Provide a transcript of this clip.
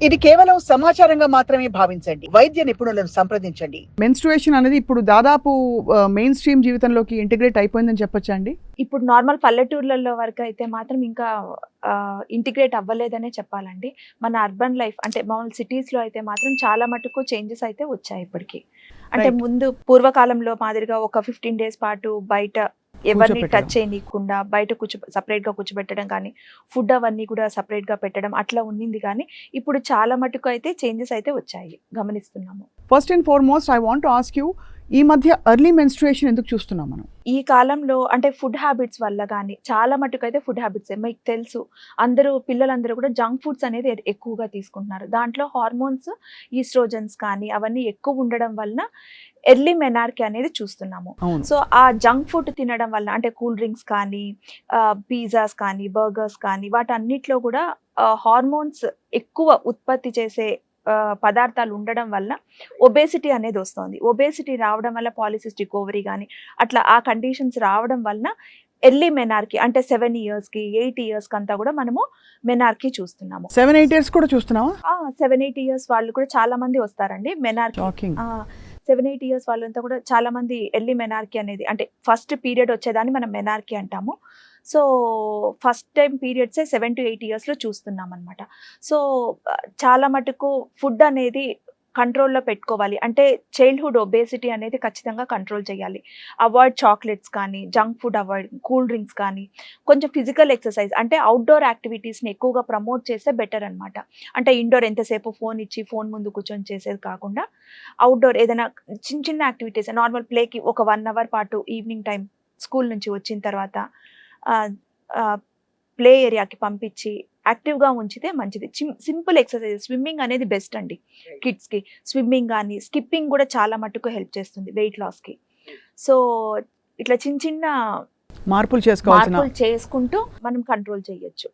ఇది కేవలం సమాచారంగా మాత్రమే భావించండి. వైద్య నిపుణులను సంప్రదించండి. మెన్స్ట్రుయేషన్ అనేది ఇప్పుడు దాదాపు మెయిన్ స్ట్రీమ్ జీవితంలోకి ఇంటిగ్రేట్ అయిపోయిందని చెప్పొచ్చా అండి? ఇప్పుడు నార్మల్ పల్లెటూర్లలో వరకు అయితే మాత్రం ఇంకా ఇంటిగ్రేట్ అవ్వలేదనే చెప్పాలండి. మన అర్బన్ లైఫ్ అంటే మామూలు సిటీస్లో అయితే మాత్రం చాలా మటుకు చేంజెస్ అయితే వచ్చాయి ఇప్పటికి. అంటే ముందు పూర్వకాలంలో మాదిరిగా ఒక 15 days పాటు బయట ఎవరిని టచ్ చేయనీయకుండా బయట సపరేట్గా కూర్చోబెట్టడం కానీ, ఫుడ్ అవన్నీ కూడా సపరేట్గా పెట్టడం అట్లా ఉన్నింది. కానీ ఇప్పుడు చాలా మటుకు అయితే చేంజెస్ అయితే వచ్చాయి, గమనిస్తున్నాము. First and foremost I want to ask you, ఈ మధ్య ఎర్లీ మెన్స్ట్రుయేషన్ ఎందుకు చూస్తున్నాం మనం? ఈ కాలంలో అంటే ఫుడ్ హ్యాబిట్స్ వల్ల కానీ చాలా మటుకు అయితే ఫుడ్ హ్యాబిట్స్ మీకు తెలుసు, పిల్లలందరూ కూడా జంక్ ఫుడ్స్ అనేది ఎక్కువగా తీసుకుంటున్నారు. దాంట్లో హార్మోన్స్, ఈస్ట్రోజన్స్ కానీ అవన్నీ ఎక్కువ ఉండడం వలన ఎర్లీ మెనార్కీ అనేది చూస్తున్నాము. సో ఆ జంక్ ఫుడ్ తినడం వల్ల అంటే కూల్ డ్రింక్స్ కానీ, పిజ్జాస్ కానీ, బర్గర్స్ కానీ వాటన్నిటిలో కూడా హార్మోన్స్ ఎక్కువ ఉత్పత్తి చేసే పదార్థాలు ఉండడం వల్ల ఒబేసిటీ అనేది వస్తుంది. ఒబేసిటీ రావడం వల్ల పాలిసిస్టిక్ ఓవరీ కానీ అట్లా ఆ కండిషన్స్ రావడం వలన ఎర్లీ మెనార్కీ అంటే 7 years కి 8 years కి అంతా కూడా మనము మెనార్కీ చూస్తున్నాము. 7-8 years కూడా చూస్తున్నావా? 7-8 years వాళ్ళు కూడా చాలా మంది వస్తారండి మెనార్కీ. 7-8 years వాళ్ళంతా కూడా చాలా మంది ఎర్లీ మెనార్కీ అనేది అంటే ఫస్ట్ పీరియడ్ వచ్చేదాన్ని మనం మెనార్కీ అంటాము. సో ఫస్ట్ టైం పీరియడ్సే 7 to 8 yearsలో చూస్తున్నాం అనమాట. సో చాలా మటుకు ఫుడ్ అనేది కంట్రోల్లో పెట్టుకోవాలి. అంటే చైల్డ్హుడ్ ఒబేసిటీ అనేది ఖచ్చితంగా కంట్రోల్ చేయాలి. అవాయిడ్ చాక్లెట్స్ కానీ, junk food avoid, cool drinks కానీ, కొంచెం ఫిజికల్ ఎక్సర్సైజ్ అంటే అవుట్డోర్ యాక్టివిటీస్ని ఎక్కువగా ప్రమోట్ చేస్తే బెటర్ అనమాట. అంటే ఇండోర్ ఎంతసేపు ఫోన్ ఇచ్చి ఫోన్ ముందు కూర్చొని చేసేది కాకుండా అవుట్డోర్ ఏదైనా చిన్న చిన్న యాక్టివిటీస్ నార్మల్ ప్లేకి ఒక 1 hour పాటు ఈవినింగ్ టైం స్కూల్ నుంచి వచ్చిన తర్వాత ప్లే ఏరియాకి పంపించి యాక్టివ్గా ఉంచితే మంచిది. సింపుల్ ఎక్సర్సైజ్, స్విమ్మింగ్ అనేది బెస్ట్ అండి కిడ్స్కి. స్విమ్మింగ్ కానీ స్కిప్పింగ్ కూడా చాలా మటుకు హెల్ప్ చేస్తుంది వెయిట్ లాస్కి. సో ఇట్లా చిన్న చిన్న మార్పులు చేసుకుంటూ మనం కంట్రోల్ చేయొచ్చు.